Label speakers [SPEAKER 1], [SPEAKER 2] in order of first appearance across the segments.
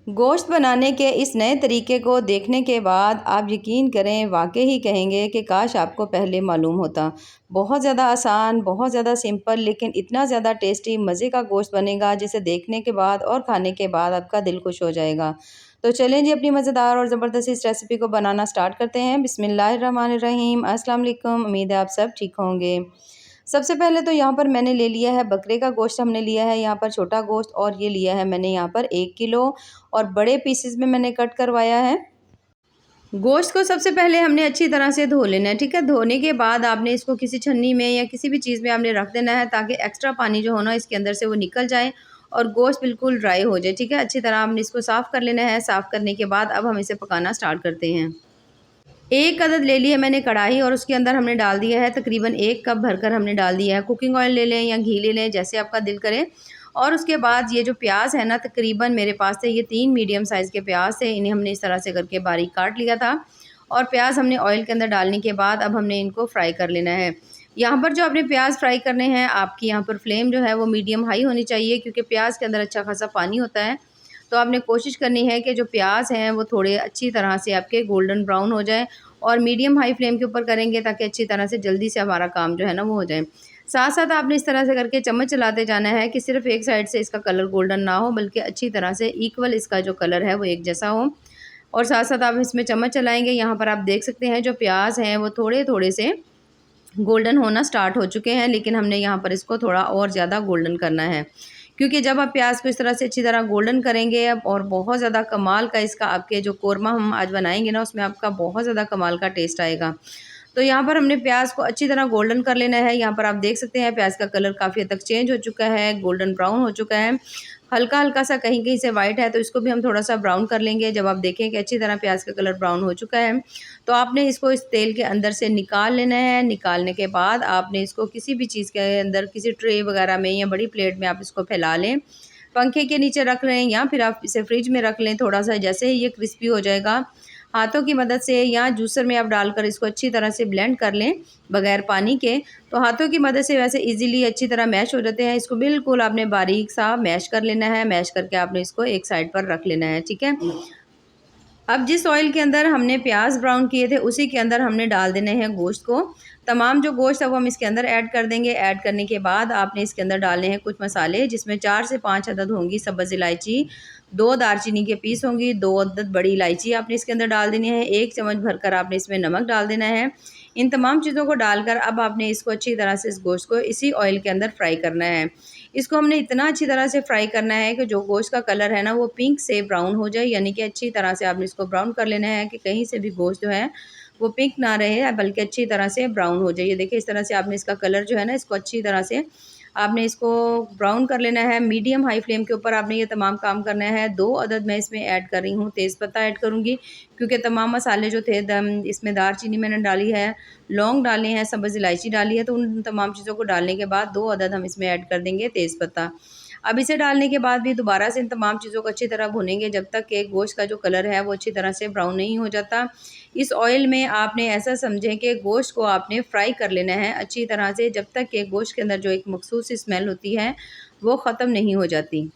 [SPEAKER 1] गोश्त बनाने के इस नए तरीके को देखने के बाद आप यकीन करें, वाकई ही कहेंगे कि काश आपको पहले मालूम होता। बहुत ज़्यादा आसान, बहुत ज़्यादा सिंपल, लेकिन इतना ज़्यादा टेस्टी मज़े का गोश्त बनेगा जिसे देखने के बाद और खाने के बाद आपका दिल खुश हो जाएगा। तो चलें जी, अपनी मज़ेदार और ज़बरदस्त इस रेसिपी को बनाना स्टार्ट करते हैं। बिस्मिल्लाहिर्रहमानिर्रहीम। अस्सलाम वालेकुम। उम्मीद है आप सब ठीक होंगे। सबसे पहले तो यहाँ पर मैंने ले लिया है बकरे का गोश्त, हमने लिया है यहाँ पर छोटा गोश्त, और ये लिया है मैंने यहाँ पर 1 किलो, और बड़े पीसेस में मैंने कट करवाया है। गोश्त को सबसे पहले हमने अच्छी तरह से धो लेना है, ठीक है। धोने के बाद आपने इसको किसी छन्नी में या किसी भी चीज़ में आपने रख देना है, ताकि एक्स्ट्रा पानी जो हो ना इसके अंदर से वो निकल जाए और गोश्त बिल्कुल ड्राई हो जाए, ठीक है। अच्छी तरह आपने इसको साफ़ कर लेना है। साफ़ करने के बाद अब हम इसे पकाना स्टार्ट करते हैं। एक अदद ले ली है मैंने कढ़ाई, और उसके अंदर हमने डाल दिया है तकरीबन 1 कप भरकर हमने डाल दिया है। कुकिंग ऑयल ले लें या घी ले लें, जैसे आपका दिल करे। और उसके बाद ये जो प्याज है ना, तकरीबन मेरे पास से ये 3 मीडियम साइज़ के प्याज थे, इन्हें हमने इस तरह से करके बारीक काट लिया था। और प्याज हमने ऑयल के अंदर डालने के बाद अब हमने इनको फ्राई कर लेना है। यहाँ पर जो आपने प्याज फ्राई करने हैं, आपकी यहाँ पर फ्लेम जो है वो मीडियम हाई होनी चाहिए, क्योंकि प्याज के अंदर अच्छा खासा पानी होता है। तो आपने कोशिश करनी है कि जो प्याज हैं वो थोड़े अच्छी तरह से आपके गोल्डन ब्राउन हो जाए, और मीडियम हाई फ्लेम के ऊपर करेंगे ताकि अच्छी तरह से जल्दी से हमारा काम जो है ना वो हो जाए। साथ साथ आपने इस तरह से करके चम्मच चलाते जाना है कि सिर्फ एक साइड से इसका कलर गोल्डन ना हो, बल्कि अच्छी तरह से इक्वल इसका जो कलर है वो एक जैसा हो। और साथ साथ आप इसमें चम्मच चलाएंगे। यहाँ पर आप देख सकते हैं जो प्याज हैं वो थोड़े थोड़े से गोल्डन होना स्टार्ट हो चुके हैं, लेकिन हमने यहाँ पर इसको थोड़ा और ज़्यादा गोल्डन करना है, क्योंकि जब आप प्याज को इस तरह से अच्छी तरह गोल्डन करेंगे अब, और बहुत ज़्यादा कमाल का इसका आपके जो कोरमा हम आज बनाएंगे ना, उसमें आपका बहुत ज़्यादा कमाल का टेस्ट आएगा। तो यहाँ पर हमने प्याज को अच्छी तरह गोल्डन कर लेना है। यहाँ पर आप देख सकते हैं प्याज का कलर काफ़ी हद तक चेंज हो चुका है, गोल्डन ब्राउन हो चुका है। हल्का हल्का सा कहीं कहीं से वाइट है, तो इसको भी हम थोड़ा सा ब्राउन कर लेंगे। जब आप देखें कि अच्छी तरह प्याज का कलर ब्राउन हो चुका है, तो आपने इसको इस तेल के अंदर से निकाल लेना है। निकालने के बाद आपने इसको किसी भी चीज़ के अंदर, किसी ट्रे वगैरह में या बड़ी प्लेट में आप इसको फैला लें, पंखे के नीचे रख लें, या फिर आप इसे फ्रिज में रख लें। थोड़ा सा जैसे ही ये क्रिस्पी हो जाएगा, हाथों की मदद से या जूसर में आप डालकर इसको अच्छी तरह से ब्लेंड कर लें बगैर पानी के। तो हाथों की मदद से वैसे इजीली अच्छी तरह मैश हो जाते हैं। इसको बिल्कुल आपने बारीक सा मैश कर लेना है। मैश करके आपने इसको एक साइड पर रख लेना है, ठीक है। अब जिस ऑयल के अंदर हमने प्याज ब्राउन किए थे, उसी के अंदर हमने डाल देने हैं गोश्त को। तमाम जो गोश्त है वो हम इसके अंदर ऐड कर देंगे। ऐड करने के बाद आपने इसके अंदर डालने हैं कुछ मसाले, जिसमें 4 से 5 अदद होंगी सब्ज़ इलायची, 2 दालचीनी के पीस होंगी, 2 अदद बड़ी इलायची आपने इसके अंदर डाल देनी है। 1 चम्मच भरकर आपने इसमें नमक डाल देना है। इन तमाम चीज़ों को डालकर अब आपने इसको अच्छी तरह से इस गोश्त को इसी ऑयल के अंदर फ्राई करना है। इसको हमने इतना अच्छी तरह से फ्राई करना है कि जो गोश्त का कलर है ना वो पिंक से ब्राउन हो जाए, यानी कि अच्छी तरह से आपने इसको ब्राउन कर लेना है कि कहीं से भी गोश्त जो है वो पिंक ना रहे, बल्कि अच्छी तरह से ब्राउन हो जाए। ये देखिए इस तरह से आपने इसका कलर जो है ना, इसको अच्छी तरह से आपने इसको ब्राउन कर लेना है। मीडियम हाई फ्लेम के ऊपर आपने ये तमाम काम करना है। 2 अदद मैं इसमें ऐड कर रही हूँ तेज़पत्ता ऐड करूँगी, क्योंकि तमाम मसाले जो थे इसमें दालचीनी मैंने डाली है, लौंग डाले हैं, सब्ज़ इलायची डाली है, तो उन तमाम चीज़ों को डालने के बाद 2 अदद हम इसमें ऐड कर देंगे तेज़पत्ता। अब इसे डालने के बाद भी दोबारा से इन तमाम चीज़ों को अच्छी तरह भूनेंगे, जब तक कि गोश्त का जो कलर है वो अच्छी तरह से ब्राउन नहीं हो जाता। इस ऑयल में आपने ऐसा समझें कि गोश्त को आपने फ्राई कर लेना है अच्छी तरह से, जब तक कि गोश्त के अंदर जो एक मखसूस स्मेल होती है वो ख़त्म नहीं हो जाती।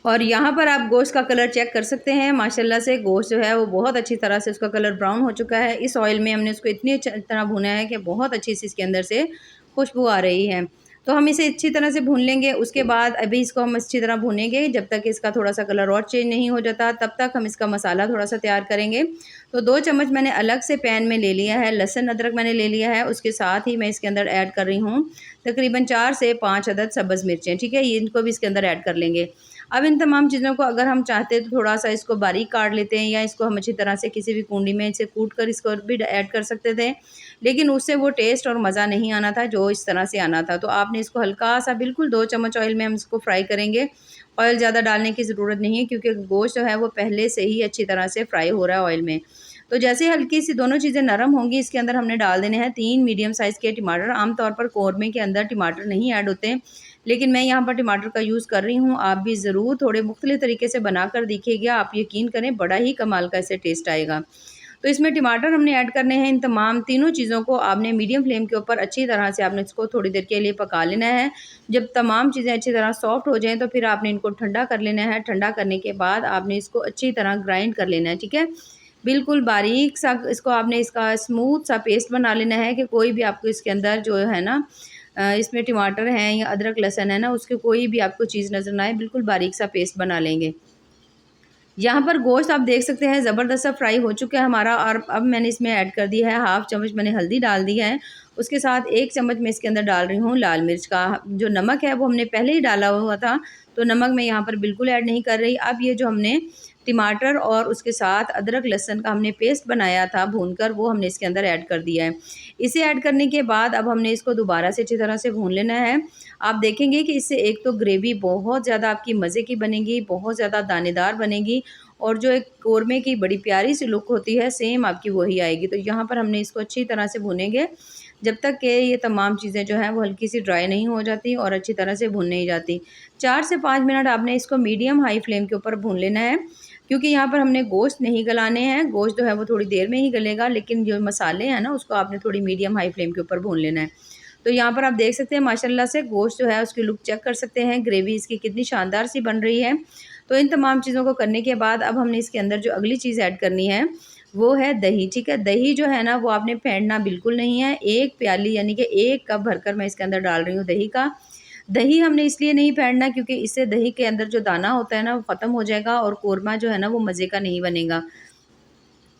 [SPEAKER 1] और यहाँ पर आप गोश्त का कलर चेक कर सकते हैं। माशाल्लाह से गोश्त जो है वो बहुत अच्छी तरह से उसका कलर ब्राउन हो चुका है। इस ऑयल में हमने उसको इतनी अच्छी तरह भुना है कि बहुत अच्छी सी इसके अंदर से खुशबू आ रही है। तो हम इसे अच्छी तरह से भून लेंगे। उसके बाद अभी इसको हम अच्छी तरह भूनेंगे जब तक इसका थोड़ा सा कलर और चेंज नहीं हो जाता, तब तक हम इसका मसाला थोड़ा सा तैयार करेंगे। तो 2 चम्मच मैंने अलग से पैन में ले लिया है, लहसुन अदरक मैंने ले लिया है। उसके साथ ही मैं इसके अंदर ऐड कर रही हूँ तकरीबन 4 से 5 अदद सब्ज़ मिर्चें, ठीक है। ये इनको भी इसके अंदर ऐड कर लेंगे। अब इन तमाम चीज़ों को अगर हम चाहते तो थोड़ा-सा इसको बारीक काट लेते हैं, या इसको हम अच्छी तरह से किसी भी कूंडी में इसे कूट कर इसको भी ऐड कर सकते थे, लेकिन उससे वो टेस्ट और मज़ा नहीं आना था जो इस तरह से आना था। तो आपने इसको हल्का-सा बिल्कुल 2 चम्मच ऑयल में हम इसको फ्राई करेंगे। ऑयल ज़्यादा डालने की ज़रूरत नहीं है, क्योंकि गोश्त जो है वो पहले से ही अच्छी तरह से फ्राई हो रहा है ऑयल में। तो जैसे ही हल्की सी दोनों चीज़ें नरम होंगी, इसके अंदर हमने डाल देने हैं 3 मीडियम साइज़ के टमाटर। आम तौर पर कौरमे के अंदर टमाटर नहीं ऐड होते, लेकिन मैं यहाँ पर टमाटर का यूज़ कर रही हूँ। आप भी ज़रूर थोड़े मुख्तलिफ़ तरीके से बनाकर देखिएगा, आप यकीन करें बड़ा ही कमाल का इससे टेस्ट आएगा। तो इसमें टमाटर हमने ऐड करने हैं। इन तमाम तीनों चीज़ों को आपने मीडियम फ्लेम के ऊपर अच्छी तरह से आपने इसको थोड़ी देर के लिए पका लेना है। जब तमाम चीज़ें अच्छी तरह सॉफ्ट हो जाएँ तो फिर आपने इनको ठंडा कर लेना है। ठंडा करने के बाद आपने इसको अच्छी तरह ग्राइंड कर लेना है, ठीक है? बिल्कुल बारीक सा इसको आपने इसका स्मूथ सा पेस्ट बना लेना है कि कोई भी आपको इसके अंदर जो है ना इसमें टमाटर हैं या अदरक लहसुन है ना, उसकी कोई भी आपको चीज़ नज़र ना आए, बिल्कुल बारीक सा पेस्ट बना लेंगे। यहाँ पर गोश्त आप देख सकते हैं ज़बरदस्त सा फ्राई हो चुका है हमारा, और अब मैंने इसमें ऐड कर दिया है हाफ़ चम्मच मैंने हल्दी डाल दी है। उसके साथ 1 चम्मच मैं इसके अंदर डाल रही हूँ लाल मिर्च का। जो नमक है वो हमने पहले ही डाला हुआ था, तो नमक मैं यहाँ पर बिल्कुल ऐड नहीं कर रही। अब ये जो हमने टमाटर और उसके साथ अदरक लहसुन का हमने पेस्ट बनाया था भूनकर, वो हमने इसके अंदर ऐड कर दिया है। इसे ऐड करने के बाद अब हमने इसको दोबारा से अच्छी तरह से भून लेना है। आप देखेंगे कि इससे एक तो ग्रेवी बहुत ज़्यादा आपकी मज़े की बनेगी, बहुत ज़्यादा दानेदार बनेगी, और जो एक कोरमे की बड़ी प्यारी सी लुक होती है सेम आपकी वही आएगी। तो यहाँ पर हमने इसको अच्छी तरह से भूनेंगे जब तक कि ये तमाम चीज़ें जो हैं वो हल्की सी ड्राई नहीं हो जाती और अच्छी तरह से भून नहीं जाती। 4 से 5 मिनट आपने इसको मीडियम हाई फ्लेम के ऊपर भून लेना है, क्योंकि यहाँ पर हमने गोश्त नहीं गलाने हैं। गोश्त जो है वो थोड़ी देर में ही गलेगा, लेकिन जो मसाले हैं ना उसको आपने थोड़ी मीडियम हाई फ्लेम के ऊपर भून लेना है। तो यहाँ पर आप देख सकते हैं माशाल्लाह से गोश्त जो है उसकी लुक चेक कर सकते हैं, ग्रेवी इसकी कितनी शानदार सी बन रही है। तो इन तमाम चीज़ों को करने के बाद अब हमने इसके अंदर जो अगली चीज़ ऐड करनी है वो है दही, ठीक है? दही जो है ना वो आपने फेंटना बिल्कुल नहीं है। 1 प्याली यानी कि 1 कप भरकर मैं इसके अंदर डाल रही हूँ दही का। दही हमने इसलिए नहीं फेंटना क्योंकि इससे दही के अंदर जो दाना होता है ना वो ख़त्म हो जाएगा और कोरमा जो है ना वो मज़े का नहीं बनेगा।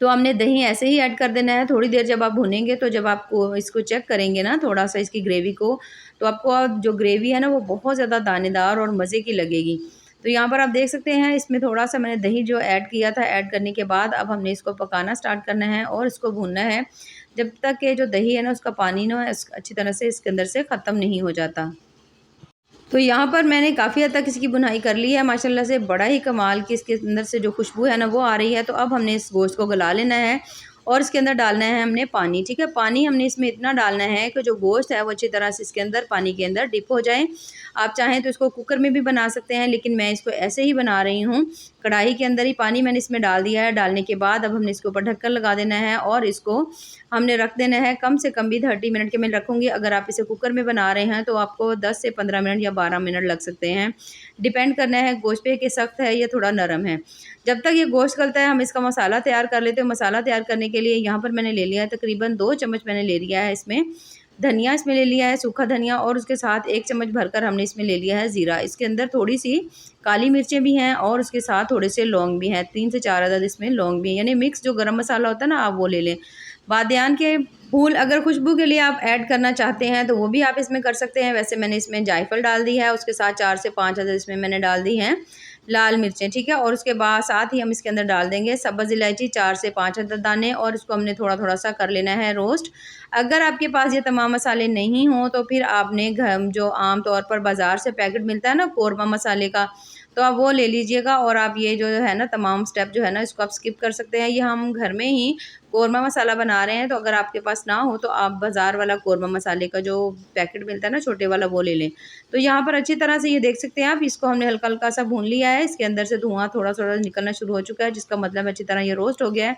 [SPEAKER 1] तो हमने दही ऐसे ही ऐड कर देना है। थोड़ी देर जब आप भुनेंगे तो जब आपको इसको चेक करेंगे ना थोड़ा-सा इसकी ग्रेवी को, तो आपको जो ग्रेवी है ना वो बहुत ज़्यादा दानेदार और मज़े की लगेगी। तो यहाँ पर आप देख सकते हैं इसमें थोड़ा-सा मैंने दही जो ऐड किया था, ऐड करने के बाद अब हमने इसको पकाना स्टार्ट करना है और इसको भूनना है जब तक कि जो दही है ना उसका पानी ना अच्छी तरह से इसके अंदर से ख़त्म नहीं हो जाता। तो यहाँ पर मैंने काफ़ी हद तक इसकी बुनाई कर ली है माशाल्लाह से, बड़ा ही कमाल की इसके अंदर से जो खुशबू है ना वो आ रही है। तो अब हमने इस गोश्त को गला लेना है और इसके अंदर डालना है हमने पानी, ठीक है? पानी हमने इसमें इतना डालना है कि जो गोश्त है वो अच्छी तरह से इसके अंदर पानी के अंदर डिप हो जाए। आप चाहें तो इसको कुकर में भी बना सकते हैं, लेकिन मैं इसको ऐसे ही बना रही हूँ। कढ़ाई के अंदर ही पानी मैंने इसमें डाल दिया है। डालने के बाद अब हमने इसके ऊपर ढक्कन लगा देना है और इसको हमने रख देना है कम से कम भी 30 मिनट के मैं रखूँगी। अगर आप इसे कुकर में बना रहे हैं तो आपको 10 से 15 मिनट या 12 मिनट लग सकते हैं। डिपेंड करना है गोश्त पे कि सख्त है या थोड़ा नरम है। जब तक ये गोश्त गलता है हम इसका मसाला तैयार कर लेते हैं। मसाला तैयार करने के लिए यहाँ पर मैंने ले लिया है तकरीबन 2 चम्मच मैंने ले लिया है इसमें धनिया, इसमें ले लिया है सूखा धनिया, और उसके साथ 1 चम्मच भरकर हमने इसमें ले लिया है ज़ीरा। इसके अंदर थोड़ी-सी काली मिर्चें भी हैं और उसके साथ थोड़े से लौंग भी हैं, 3 से 4 अदद इसमें लौंग भी हैं, यानी मिक्स जो गरम मसाला होता है ना आप वो ले लें। बादियान के फूल अगर खुशबू के लिए आप ऐड करना चाहते हैं तो वो भी आप इसमें कर सकते हैं। वैसे मैंने इसमें जायफल डाल दी है, उसके साथ 4 से 5 अदद इसमें मैंने डाल दी हैं लाल मिर्चें, ठीक है? और उसके बाद साथ ही हम इसके अंदर डाल देंगे सब्ज़ इलायची 4 से 5 अदद दाने, और इसको हमने थोड़ा-थोड़ा सा कर लेना है रोस्ट। अगर आपके पास ये तमाम मसाले नहीं हों तो फिर आपने घर जो आम तौर पर बाज़ार से पैकेट मिलता है ना कोरमा मसाले का, तो आप वो ले लीजिएगा और आप ये जो है ना तमाम स्टेप जो है ना इसको आप स्किप कर सकते हैं। ये हम घर में ही कोरमा मसाला बना रहे हैं, तो अगर आपके पास ना हो तो आप बाज़ार वाला कोरमा मसाले का जो पैकेट मिलता है ना छोटे वाला वो ले लें। तो यहाँ पर अच्छी तरह से ये देख सकते हैं आप, इसको हमने हल्का-हल्का सा भून लिया है। इसके अंदर से धुआँ थोड़ा-थोड़ा निकलना शुरू हो चुका है, जिसका मतलब अच्छी तरह ये रोस्ट हो गया है।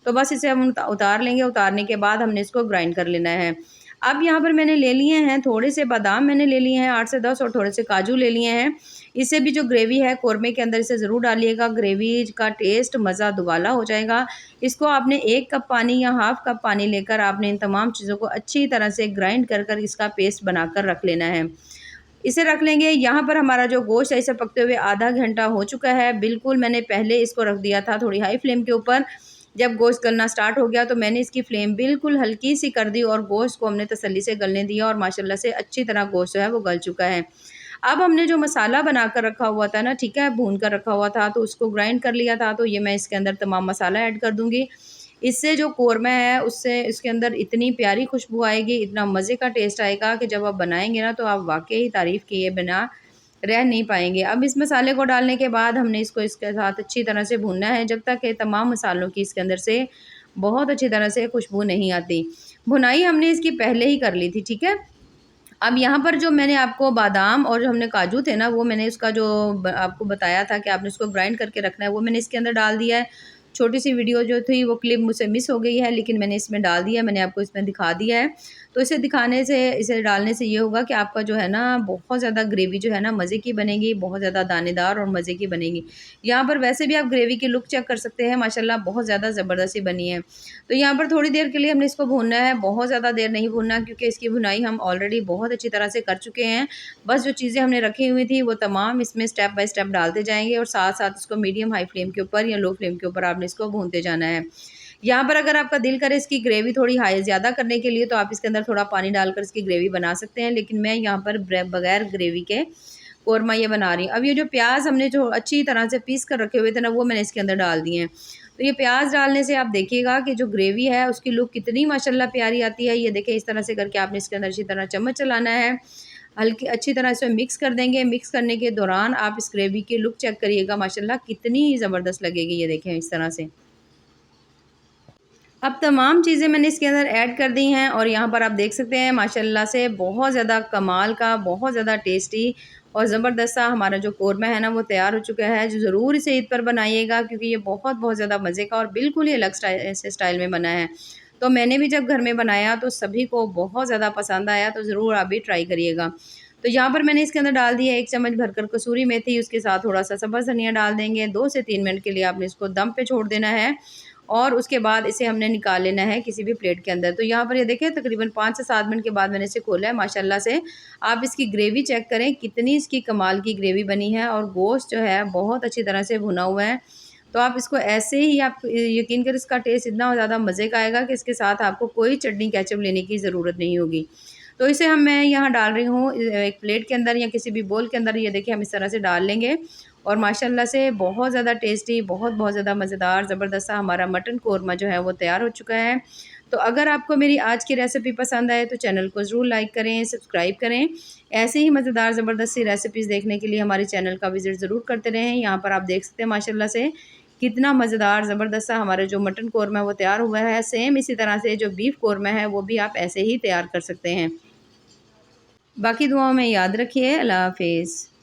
[SPEAKER 1] तो बस इसे हम उतार लेंगे। उतारने के बाद हमने इसको ग्राइंड कर लेना है। अब यहाँ पर मैंने ले लिए हैं थोड़े से बादाम मैंने ले लिए हैं 8 से 10, और थोड़े से काजू ले लिए हैं। इससे भी जो ग्रेवी है कोरमे के अंदर इसे ज़रूर डालिएगा, ग्रेवी का टेस्ट मज़ा दुबाला हो जाएगा। इसको आपने 1 कप पानी या हाफ़ कप पानी लेकर आपने इन तमाम चीज़ों को अच्छी तरह से ग्राइंड कर इसका पेस्ट बनाकर रख लेना है। इसे रख लेंगे। यहाँ पर हमारा जो गोश्त है इसे पकते हुए आधा घंटा हो चुका है। बिल्कुल मैंने पहले इसको रख दिया था थोड़ी हाई फ्लेम के ऊपर। जब गोश्त गलना स्टार्ट हो गया तो मैंने इसकी फ्लेम बिल्कुल हल्की सी कर दी और गोश्त को हमने तसल्ली से गलने दिया, और माशाल्लाह से अच्छी तरह गोश्त जो है वो गल चुका है। अब हमने जो मसाला बनाकर रखा हुआ था ना, ठीक है, भून कर रखा हुआ था, तो उसको ग्राइंड कर लिया था, तो ये मैं इसके अंदर तमाम मसाला ऐड कर दूँगी। इससे जो कोरमा है उससे इसके अंदर इतनी प्यारी खुशबू आएगी, इतना मज़े का टेस्ट आएगा कि जब आप बनाएँगे ना तो आप वाक़ई तारीफ़ किए बिना रह नहीं पाएँगे। अब इस मसाले को डालने के बाद हमने इसको इसके साथ अच्छी तरह से भूनना है जब तक कि तमाम मसालों की इसके अंदर से बहुत अच्छी तरह से खुशबू नहीं आती। भुनाई हमने इसकी पहले ही कर ली थी, ठीक है? अब यहाँ पर जो मैंने आपको बादाम और जो हमने काजू थे ना वो मैंने उसका जो आपको बताया था कि आपने इसको ग्राइंड करके रखना है वो मैंने इसके अंदर डाल दिया है। छोटी सी वीडियो जो थी वो क्लिप मुझसे मिस हो गई है, लेकिन मैंने इसमें डाल दिया है, मैंने आपको इसमें दिखा दिया है। तो इसे दिखाने से, इसे डालने से ये होगा कि आपका जो है ना बहुत ज़्यादा ग्रेवी जो है ना मज़े की बनेगी, बहुत ज़्यादा दानेदार और मज़े की बनेगी। यहाँ पर वैसे भी आप ग्रेवी की लुक चेक कर सकते हैं, माशाल्लाह बहुत ज़्यादा ज़बरदस्ती बनी है। तो यहाँ पर थोड़ी देर के लिए हमने इसको भूनना है, बहुत ज़्यादा देर नहीं भूनना, क्योंकि इसकी भुनाई हम ऑलरेडी बहुत अच्छी तरह से कर चुके हैं। बस जो चीज़ें हमने रखी हुई थी वो तमाम इसमें स्टेप बाय स्टेप डालते जाएँगे और साथ-साथ इसको मीडियम हाई फ्लेम के ऊपर या लो फ्लेम के ऊपर आपने इसको भूनते जाना है। यहाँ पर अगर आपका दिल करे इसकी ग्रेवी थोड़ी हाई ज़्यादा करने के लिए, तो आप इसके अंदर थोड़ा पानी डालकर इसकी ग्रेवी बना सकते हैं, लेकिन मैं यहाँ पर बगैर ग्रेवी के कोरमा ये बना रही हूँ। अब ये जो प्याज हमने जो अच्छी तरह से पीस कर रखे हुए थे ना, वो मैंने इसके अंदर डाल दिए हैं। तो ये प्याज डालने से आप देखिएगा कि जो ग्रेवी है उसकी लुक कितनी माशाल्लाह प्यारी आती है। ये देखिए इस तरह से करके आपने इसके अंदर अच्छी तरह चम्मच चलाना है, हल्की अच्छी तरह से मिक्स कर देंगे। मिक्स करने के दौरान आप इस ग्रेवी की लुक चेक करिएगा, माशाल्लाह कितनी ज़बरदस्त लगेगी। ये देखें इस तरह से। अब तमाम चीज़ें मैंने इसके अंदर ऐड कर दी हैं और यहाँ पर आप देख सकते हैं माशाल्लाह से बहुत ज़्यादा कमाल का, बहुत ज़्यादा टेस्टी और ज़बरदस्त सा हमारा जो कोरमा है ना वो तैयार हो चुका है। जो ज़रूर इसे ईद पर बनाइएगा, क्योंकि ये बहुत बहुत ज़्यादा मज़े का और बिल्कुल ही अलग स्टाइल में बना है। तो मैंने भी जब घर में बनाया तो सभी को बहुत ज़्यादा पसंद आया, तो ज़रूर आप भी ट्राई करिएगा। तो यहाँ पर मैंने इसके अंदर डाल दिया 1 चम्मच भरकर कसूरी मेथी, उसके साथ थोड़ा-सा सब्ज़ धनिया डाल देंगे। 2 से 3 मिनट के लिए आपने इसको दम पे छोड़ देना है और उसके बाद इसे हमने निकाल लेना है किसी भी प्लेट के अंदर। तो यहाँ पर ये देखें तकरीबन 5 से 7 मिनट के बाद मैंने इसे खोला है। माशाल्लाह से आप इसकी ग्रेवी चेक करें, कितनी इसकी कमाल की ग्रेवी बनी है और गोश्त जो है बहुत अच्छी तरह से भुना हुआ है। तो आप इसको ऐसे ही आप यकीन करें, इसका टेस्ट इतना ज़्यादा मज़े का आएगा कि इसके साथ आपको कोई चटनी केचअप लेने की ज़रूरत नहीं होगी। तो इसे मैं यहाँ डाल रही हूँ एक प्लेट के अंदर या किसी भी बोल के अंदर। ये देखिए हम इस तरह से डाल लेंगे और माशाल्लाह से बहुत ज़्यादा टेस्टी, बहुत ज़्यादा मज़ेदार ज़बरदस्त सा हमारा मटन कोरमा जो है वो तैयार हो चुका है। तो अगर आपको मेरी आज की रेसिपी पसंद आए तो चैनल को ज़रूर लाइक करें, सब्सक्राइब करें। ऐसे ही मज़ेदार ज़बरदस्त सी रेसिपीज़ देखने के लिए हमारे चैनल का विज़िट ज़रूर करते रहें। यहाँ पर आप देख सकते हैं माशाल्लाह से कितना मज़ेदार ज़बरदस्त सा हमारा जो मटन कोरमा है वो तैयार हुआ है। सेम इसी तरह से जो बीफ कोरमा है वो भी आप ऐसे ही तैयार कर सकते हैं। बाकी दुआओं में याद रखिए। अल्लाह हाफ़िज़।